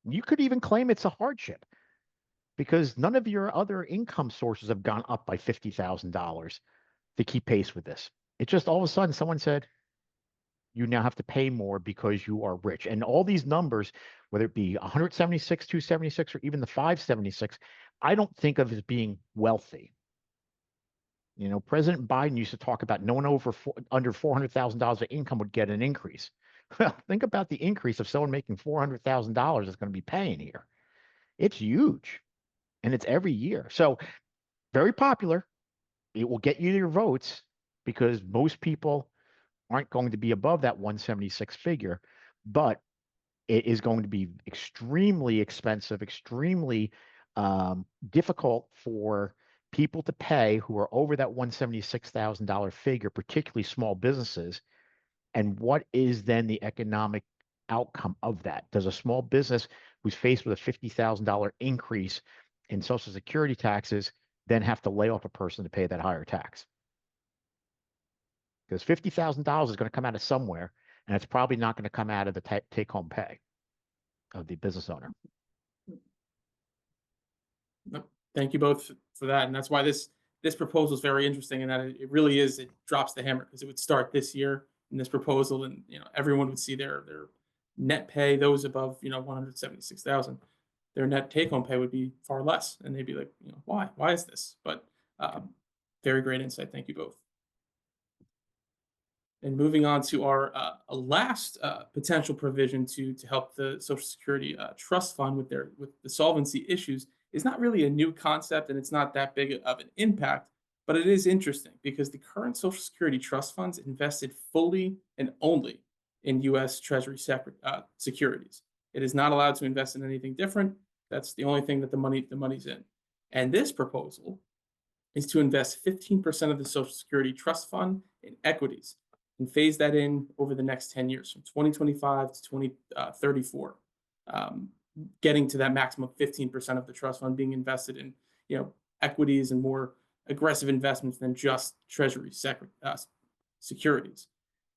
You could even claim it's a hardship because none of your other income sources have gone up by $50,000 to keep pace with this. It's just all of a sudden someone said, you now have to pay more because you are rich. And all these numbers, whether it be 176, 276, or even the 576, I don't think of as being wealthy. President Biden used to talk about no one under $400,000 of income would get an increase. Well, think about the increase of someone making $400,000 is going to be paying here. It's huge, and it's every year. So very popular. It will get you your votes because most people aren't going to be above that 176 figure, but it is going to be extremely expensive, extremely difficult for people to pay who are over that $176,000 figure, particularly small businesses. And what is then the economic outcome of that? Does a small business who's faced with a $50,000 increase in Social Security taxes then have to lay off a person to pay that higher tax? Because $50,000 is going to come out of somewhere, and it's probably not going to come out of the take-home pay of the business owner. Thank you both for that, and that's why this proposal is very interesting, and that it really is, it drops the hammer because it would start this year in this proposal, and everyone would see their net pay, those above 176,000, their net take-home pay would be far less, and they'd be like, why is this? But very great insight. Thank you both. And moving on to our last potential provision to help the Social Security Trust Fund with the solvency issues is not really a new concept, and it's not that big of an impact, but it is interesting because the current Social Security Trust Funds invested fully and only in U.S. Treasury securities. It is not allowed to invest in anything different. That's the only thing that the money's in. And this proposal is to invest 15% of the Social Security Trust Fund in equities and phase that in over the next 10 years, from 2025 to 2034, getting to that maximum 15% of the trust fund being invested in, equities and more aggressive investments than just Treasury securities.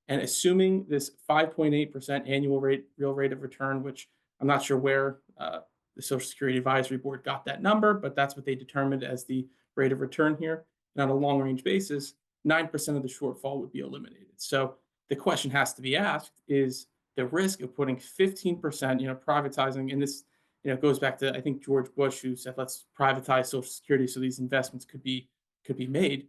And assuming this 5.8% annual real rate of return, which I'm not sure where the Social Security Advisory Board got that number, but that's what they determined as the rate of return here. And on a long range basis, 9% of the shortfall would be eliminated. So the question has to be asked is the risk of putting 15%, privatizing, and this, goes back to, I think, George Bush, who said, let's privatize Social Security so these investments could be made.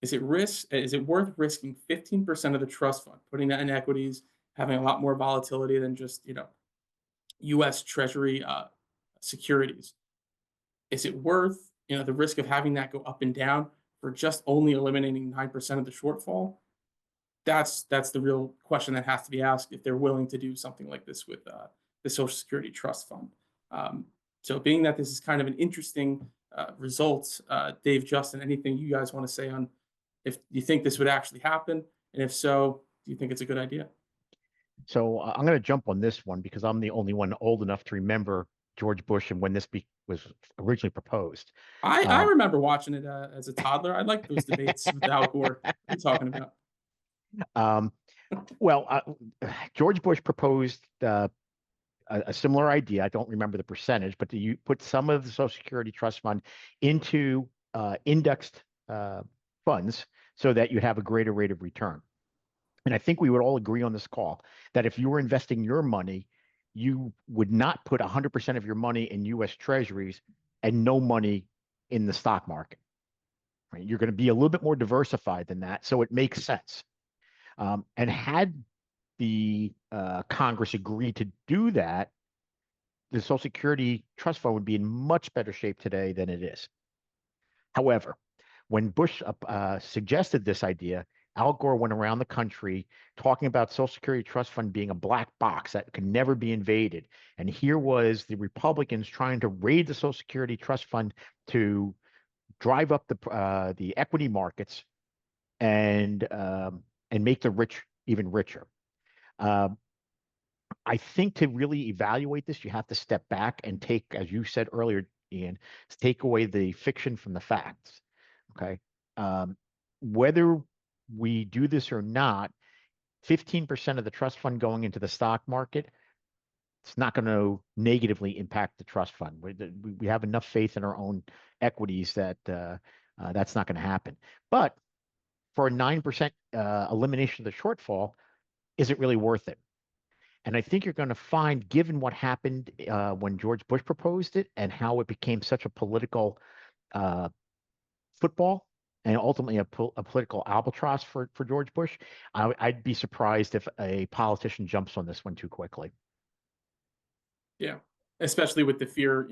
Is it worth risking 15% of the trust fund, putting that in equities, having a lot more volatility than just, U.S. Treasury securities? Is it worth, the risk of having that go up and down for just only eliminating 9% of the shortfall? That's the real question that has to be asked if they're willing to do something like this with the Social Security Trust Fund. So being that this is kind of an interesting result, Dave, Justin, anything you guys want to say on if you think this would actually happen? And if so, do you think it's a good idea? So I'm going to jump on this one because I'm the only one old enough to remember George Bush and when this was originally proposed. I remember watching it as a toddler. I liked those debates with Al Gore. What are you talking about? George Bush proposed a similar idea. I don't remember the percentage, but you put some of the Social Security Trust Fund into indexed funds so that you have a greater rate of return. And I think we would all agree on this call that if you were investing your money, you would not put 100% of your money in U.S. Treasuries and no money in the stock market. Right? You're going to be a little bit more diversified than that, so it makes sense. And had the Congress agreed to do that, the Social Security Trust Fund would be in much better shape today than it is. However, when Bush suggested this idea, Al Gore went around the country talking about Social Security Trust Fund being a black box that could never be invaded. And here was the Republicans trying to raid the Social Security Trust Fund to drive up the equity markets and make the rich even richer. I think to really evaluate this, you have to step back and take, as you said earlier, Ian, take away the fiction from the facts. Okay. Whether we do this or not, 15% of the trust fund going into the stock market, it's not going to negatively impact the trust fund. We have enough faith in our own equities that that's not going to happen. But for a 9% elimination of the shortfall, is it really worth it? And I think you're going to find, given what happened when George Bush proposed it and how it became such a political football and ultimately a political albatross for George Bush, I'd be surprised if a politician jumps on this one too quickly. Yeah, especially with the fear,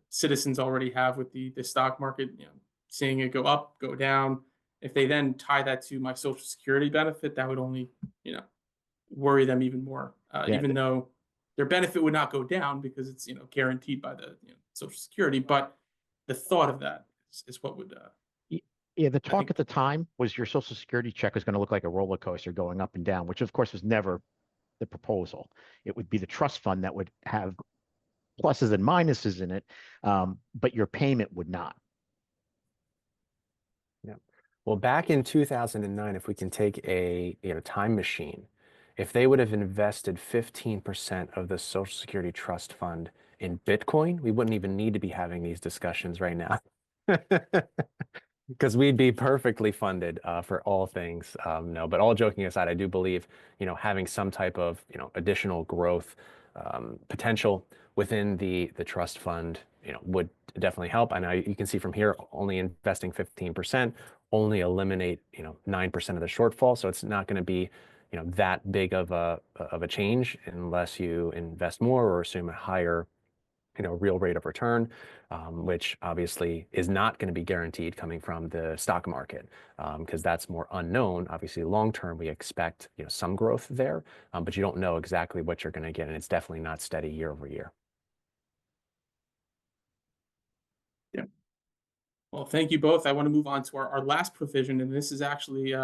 citizens already have with the stock market, seeing it go up, go down. If they then tie that to my Social Security benefit, that would only, worry them even more, even though their benefit would not go down because it's, guaranteed by the Social Security. But the thought of that is what would. The talk at the time was your Social Security check was going to look like a roller coaster going up and down, which of course was never the proposal. It would be the trust fund that would have pluses and minuses in it, but your payment would not. Yeah. Well, back in 2009, if we can take a time machine, if they would have invested 15% of the Social Security Trust Fund in Bitcoin, we wouldn't even need to be having these discussions right now. Because we'd be perfectly funded for all things. No, but all joking aside, I do believe, having some type of, additional growth potential within the trust fund, would definitely help. I know you can see from here, only investing 15%, only eliminate, 9% of the shortfall. So it's not going to be, that big of a change unless you invest more or assume a higher real rate of return, which obviously is not going to be guaranteed coming from the stock market, because that's more unknown. Obviously, long term, we expect some growth there, but you don't know exactly what you're going to get, and it's definitely not steady year over year. Well, thank you both. I want to move on to our last provision, and this is actually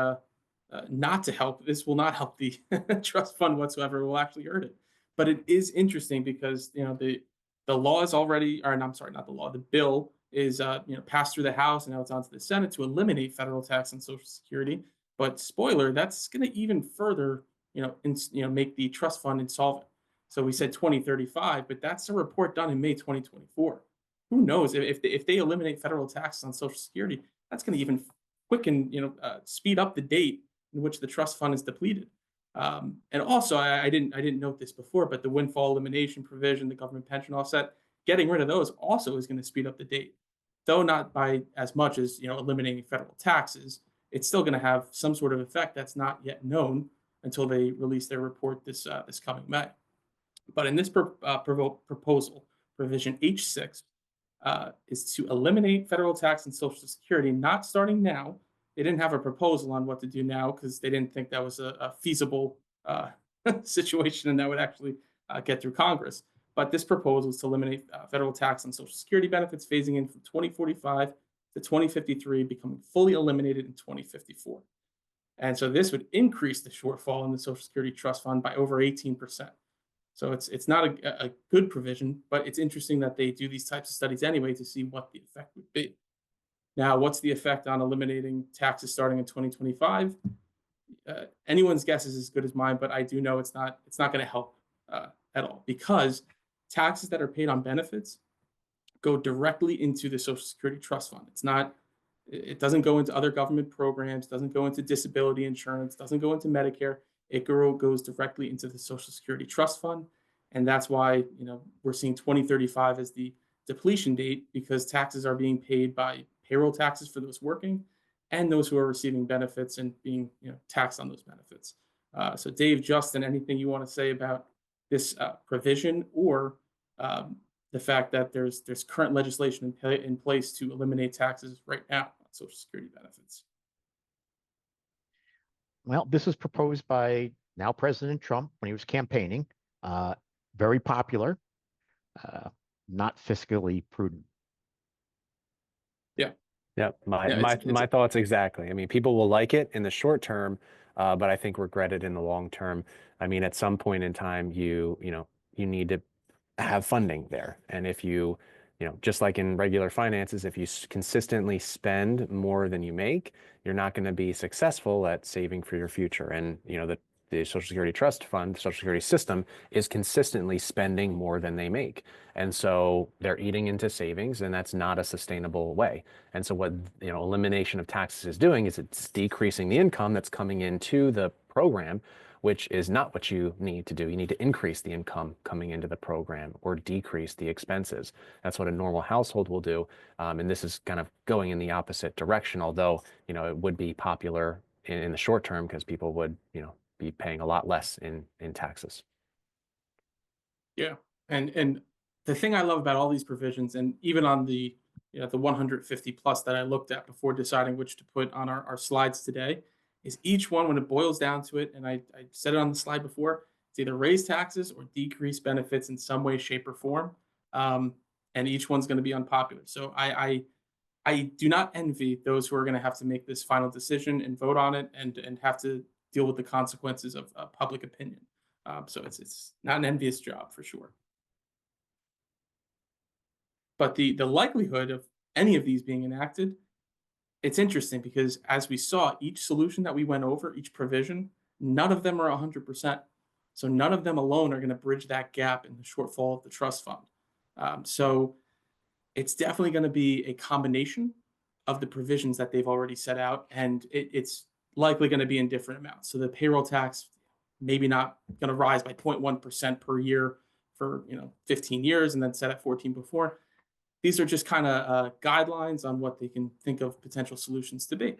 not to help. This will not help the trust fund whatsoever. It will actually hurt it. But it is interesting because the law is already, or I'm sorry, not the law. The bill is passed through the House, and now it's on to the Senate to eliminate federal tax on Social Security. But spoiler, that's going to even further make the trust fund insolvent. So we said 2035, but that's a report done in May 2024. Who knows if they eliminate federal taxes on Social Security, that's going to even quicken, speed up the date in which the trust fund is depleted. And also, I didn't note this before, but the windfall elimination provision, the government pension offset, getting rid of those also is going to speed up the date, though not by as much as eliminating federal taxes. It's still going to have some sort of effect that's not yet known until they release their report this coming May. But in this proposal, provision H6 is to eliminate federal tax and Social Security, not starting now. They didn't have a proposal on what to do now because they didn't think that was a feasible situation and that would actually get through Congress. But this proposal is to eliminate federal tax on Social Security benefits, phasing in from 2045 to 2053, becoming fully eliminated in 2054. And so this would increase the shortfall in the Social Security Trust Fund by over 18%. So it's not a good provision, but it's interesting that they do these types of studies anyway to see what the effect would be. Now, what's the effect on eliminating taxes starting in 2025? Anyone's guess is as good as mine, but I do know it's not going to help at all, because taxes that are paid on benefits go directly into the Social Security Trust Fund. It doesn't go into other government programs, doesn't go into disability insurance, doesn't go into Medicare. It goes directly into the Social Security Trust Fund. And that's why, we're seeing 2035 as the depletion date, because taxes are being paid by payroll taxes for those working and those who are receiving benefits and being, taxed on those benefits. So Dave, Justin, anything you want to say about this provision, or the fact that there's current legislation in place to eliminate taxes right now on Social Security benefits? Well, this was proposed by now President Trump when he was campaigning. Very popular, not fiscally prudent. Yeah. Yeah, my thoughts exactly. I mean, people will like it in the short term, but I think regret it in the long term. I mean, at some point in time, you need to have funding there, and if just like in regular finances, if you consistently spend more than you make, you're not going to be successful at saving for your future. And the Social Security Trust Fund, the Social Security system, is consistently spending more than they make. And so they're eating into savings, and that's not a sustainable way. And so what elimination of taxes is doing is it's decreasing the income that's coming into the program, which is not what you need to do. You need to increase the income coming into the program or decrease the expenses. That's what a normal household will do. And this is kind of going in the opposite direction, although, it would be popular in the short term because people would, be paying a lot less in taxes. Yeah. And the thing I love about all these provisions, and even on the 150 plus that I looked at before deciding which to put on our slides today, is each one, when it boils down to it, and I said it on the slide before, it's either raise taxes or decrease benefits in some way, shape, or form. And each one's going to be unpopular. So I do not envy those who are going to have to make this final decision and vote on it and have to deal with the consequences of public opinion. So it's not an envious job for sure. But the likelihood of any of these being enacted, it's interesting because as we saw, each solution that we went over, each provision, none of them are 100%. So none of them alone are going to bridge that gap in the shortfall of the trust fund. So it's definitely going to be a combination of the provisions that they've already set out, and it's likely going to be in different amounts. So the payroll tax maybe not going to rise by 0.1% per year for 15 years and then set at 14 before. These are just kind of guidelines on what they can think of potential solutions to be.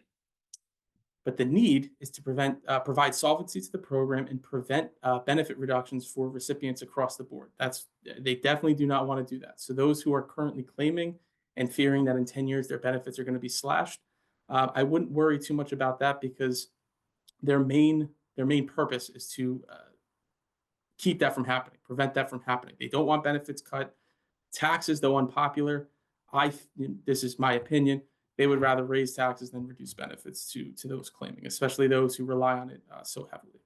But the need is to provide solvency to the program and prevent benefit reductions for recipients across the board. They definitely do not want to do that. So those who are currently claiming and fearing that in 10 years their benefits are going to be slashed, I wouldn't worry too much about that, because their main purpose is to keep that from happening, prevent that from happening. They don't want benefits cut. Taxes, though unpopular, this is my opinion, they would rather raise taxes than reduce benefits to those claiming, especially those who rely on it so heavily.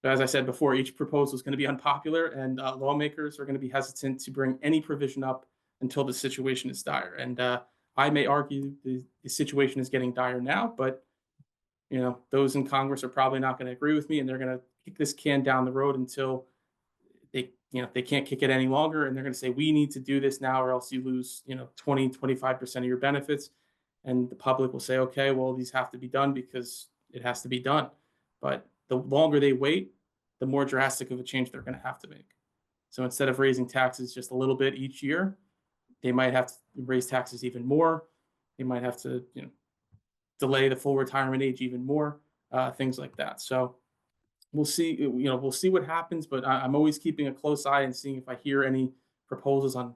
But as I said before, each proposal is going to be unpopular, and lawmakers are going to be hesitant to bring any provision up until the situation is dire. And I may argue the situation is getting dire now, but those in Congress are probably not going to agree with me, and they're going to kick this can down the road until they can't kick it any longer, and they're going to say, we need to do this now or else you lose 20-25% of your benefits. And the public will say, okay, well, these have to be done because it has to be done. But the longer they wait, the more drastic of a change they're going to have to make. So instead of raising taxes just a little bit each year, they might have to raise taxes even more. They might have to delay the full retirement age even more, things like that. So we'll see. We'll see what happens. But I'm always keeping a close eye and seeing if I hear any proposals on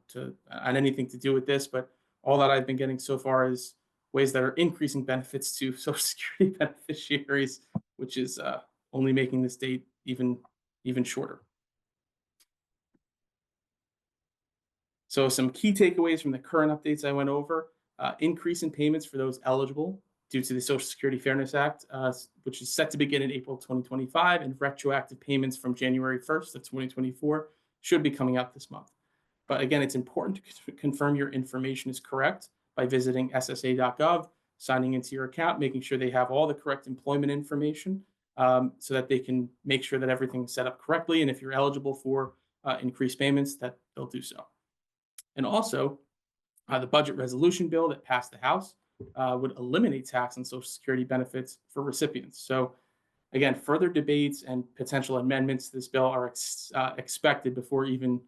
anything to do with this. But all that I've been getting so far is ways that are increasing benefits to Social Security beneficiaries, which is only making this date even shorter. So some key takeaways from the current updates I went over: increase in payments for those eligible due to the Social Security Fairness Act, which is set to begin in April 2025, and retroactive payments from January 1st of 2024 should be coming out this month. But again, it's important to confirm your information is correct by visiting ssa.gov, signing into your account, making sure they have all the correct employment information, so that they can make sure that everything's set up correctly. And if you're eligible for increased payments, that they'll do so. And also, the budget resolution bill that passed the House would eliminate tax on Social Security benefits for recipients. So again, further debates and potential amendments to this bill are expected before even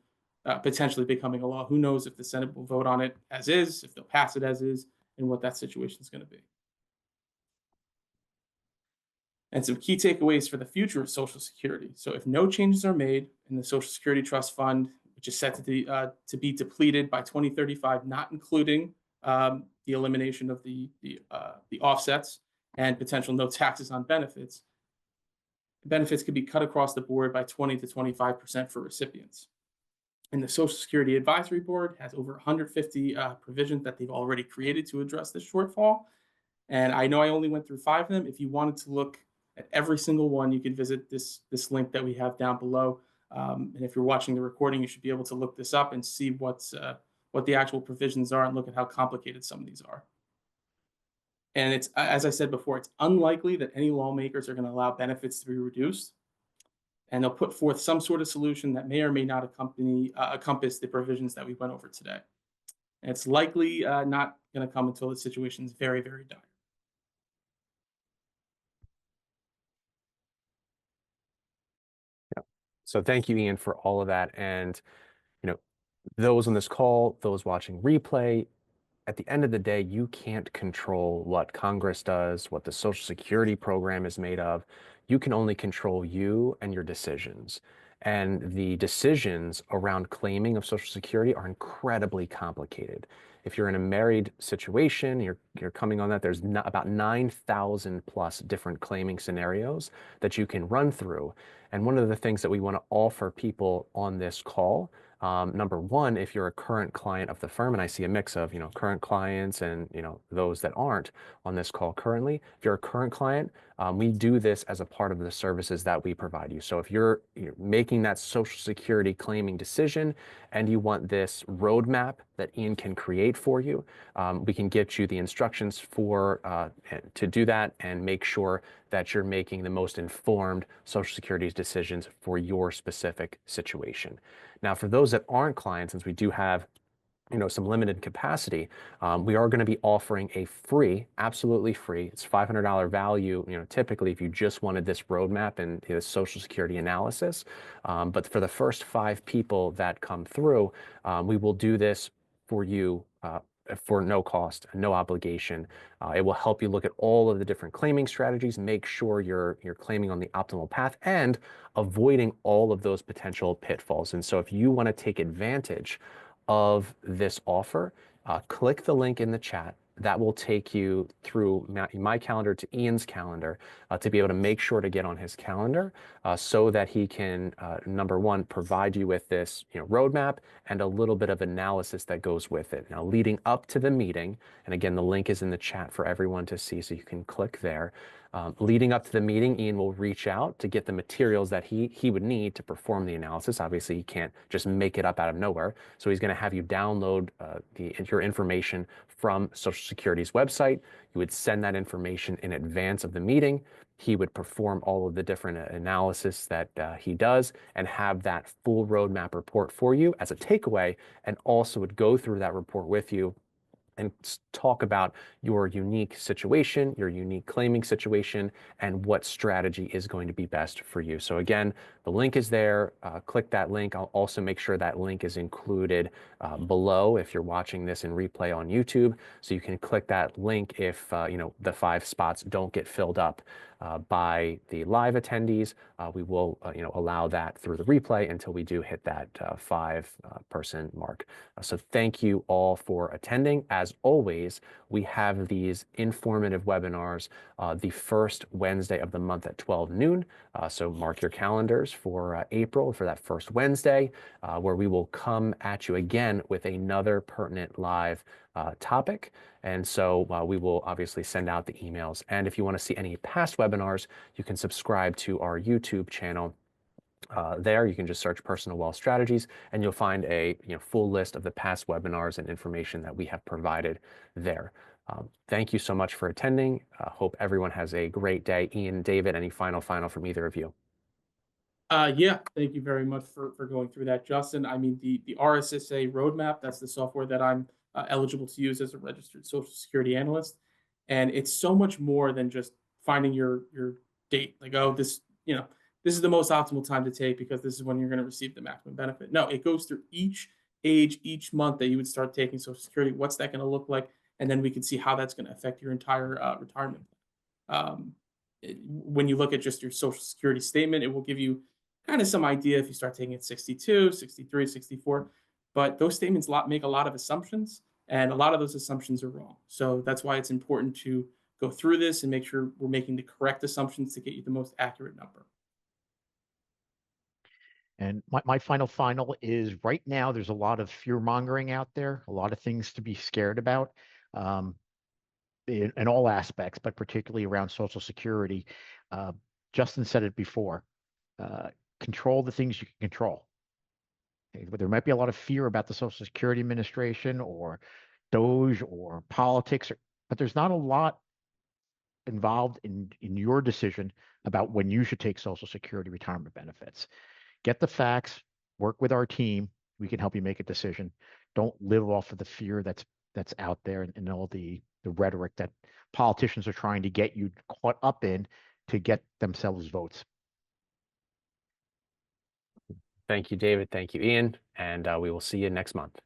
potentially becoming a law. Who knows if the Senate will vote on it as is, if they'll pass it as is, and what that situation is going to be. And some key takeaways for the future of Social Security. So if no changes are made in the Social Security Trust Fund, which is set to be depleted by 2035, not including the elimination of the offsets and potential no taxes on benefits, benefits could be cut across the board by 20 to 25% for recipients. And the Social Security Advisory Board has over 150 provisions that they've already created to address this shortfall. And I know I only went through 5 of them. If you wanted to look at every single one, you can visit this link that we have down below. And if you're watching the recording, you should be able to look this up and see what the actual provisions are and look at how complicated some of these are. And it's, as I said before, it's unlikely that any lawmakers are going to allow benefits to be reduced. And they'll put forth some sort of solution that may or may not encompass the provisions that we went over today. And it's likely not going to come until the situation is very, very dire. So thank you, Ian, for all of that. And, those on this call, those watching replay, at the end of the day, you can't control what Congress does, what the Social Security program is made of. You can only control you and your decisions. And the decisions around claiming of Social Security are incredibly complicated. If you're in a married situation, you're coming on that, there's about 9,000 plus different claiming scenarios that you can run through. And one of the things that we want to offer people on this call, number one, if you're a current client of the firm, and I see a mix of, current clients and, those that aren't on this call currently, if you're a current client, we do this as a part of the services that we provide you. So if you're making that Social Security claiming decision and you want this roadmap that Ian can create for you, we can get you the instructions to do that and make sure that you're making the most informed Social Security decisions for your specific situation. Now, for those that aren't clients, since we do have some limited capacity, we are going to be offering a free, absolutely free, it's $500 value, typically if you just wanted this roadmap and the Social Security analysis. But for the first 5 people that come through, we will do this for you for no cost, no obligation. It will help you look at all of the different claiming strategies, make sure you're claiming on the optimal path and avoiding all of those potential pitfalls. And so if you want to take advantage of this offer, click the link in the chat, that will take you through my calendar to Ian's calendar to be able to make sure to get on his calendar so that he can, number one, provide you with this roadmap and a little bit of analysis that goes with it. Now, leading up to the meeting, and again, the link is in the chat for everyone to see, so you can click there. Leading up to the meeting, Ian will reach out to get the materials that he would need to perform the analysis. Obviously, he can't just make it up out of nowhere. So he's going to have you download your information from Social Security's website. You would send that information in advance of the meeting. He would perform all of the different analysis that he does and have that full roadmap report for you as a takeaway, and also would go through that report with you and talk about your unique situation, your unique claiming situation, and what strategy is going to be best for you. So again, the link is there. Click that link. I'll also make sure that link is included below if you're watching this in replay on YouTube. So you can click that link if the 5 spots don't get filled up by the live attendees. We will allow that through the replay until we do hit that 5-person mark. So thank you all for attending. As always, we have these informative webinars the first Wednesday of the month at 12 noon. So mark your calendars for April for that first Wednesday, where we will come at you again with another pertinent live topic. And so we will obviously send out the emails. And if you want to see any past webinars, you can subscribe to our YouTube channel. There you can just search Personal Wealth Strategies and you'll find a full list of the past webinars and information that we have provided there. Thank you so much for attending. Hope everyone has a great day. Ian, David, any final from either of you? Yeah, thank you very much for going through that, Justin. I mean, the RSSA roadmap, that's the software that I'm eligible to use as a registered Social Security analyst. And it's so much more than just finding your date. Like, oh, this is the most optimal time to take because this is when you're going to receive the maximum benefit. No, it goes through each age, each month that you would start taking Social Security. What's that going to look like? And then we can see how that's going to affect your entire retirement plan. When you look at just your Social Security statement, it will give you kind of some idea if you start taking it 62, 63, 64. But those statements make a lot of assumptions, and a lot of those assumptions are wrong. So that's why it's important to go through this and make sure we're making the correct assumptions to get you the most accurate number. And my final is right now, there's a lot of fear mongering out there, a lot of things to be scared about in all aspects, but particularly around Social Security. Justin said it before, control the things you can control. There might be a lot of fear about the Social Security Administration or DOGE or politics, but there's not a lot involved in your decision about when you should take Social Security retirement benefits. Get the facts, work with our team. We can help you make a decision. Don't live off of the fear that's out there and all the rhetoric that politicians are trying to get you caught up in to get themselves votes. Thank you, David. Thank you, Ian. And we will see you next month.